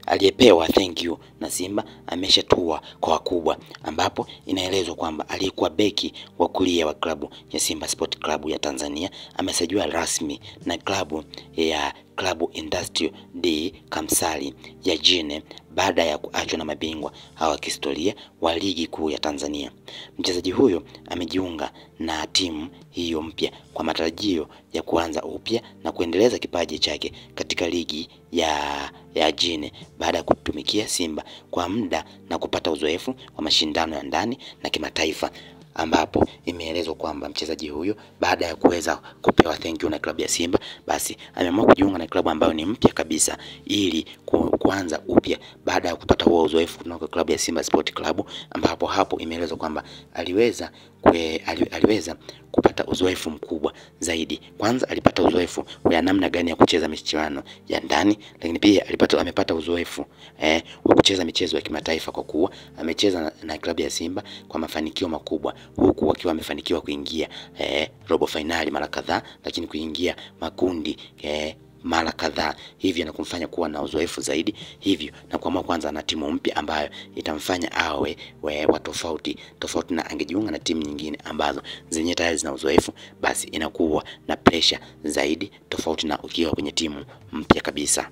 aliyepewa thank you na Simba ameshatua kwa wakubwa, ambapo inaelezwa kwamba aliyekuwa beki wa kulia wa klabu ya Simba Sport Club ya Tanzania amesajiliwa rasmi na klabu ya Klabu Industrial de Kamsali ya Jine baada ya kuachwa na mabingwa hawa kihistoria wa ligi kuu ya Tanzania. Mchezaji huyo amejiunga na timu hiyo mpya kwa matarajio ya kuanza upya na kuendeleza kipaji chake katika ligi ya Jine baada ya kutumikia Simba kwa muda na kupata uzoefu wa mashindano ya ndani na kimataifa, ambapo imeelezwa kwamba mchezaji huyo baada ya kuweza kupewa thank you na klabu ya Simba, basi ameamua kujiunga na klabu ambayo ni mpya kabisa ili kuanza upya baada ya kupata huo uzoefu kutoka klabu ya Simba Sport Club, ambapo hapo imeelezwa kwamba aliweza kupata uzoefu mkubwa zaidi. Kwanza alipata uzoefu wa namna gani ya kucheza michuano ya ndani, lakini pia amepata uzoefu wa kucheza michezo ya kimataifa kwa kuwa amecheza na klabu ya Simba kwa mafanikio makubwa, huku wakiwa wamefanikiwa kuingia robo finali mara kadhaa, lakini kuingia makundi mara kadhaa, hivyo na kumfanya kuwa na uzoefu zaidi, hivyo na kuamua kwanza na timu mpya ambayo itamfanya awe wa tofauti na angejiunga na timu nyingine ambazo zenye tayari zina uzoefu, basi inakuwa na pressure zaidi tofauti na ukiwa kwenye timu mpya kabisa.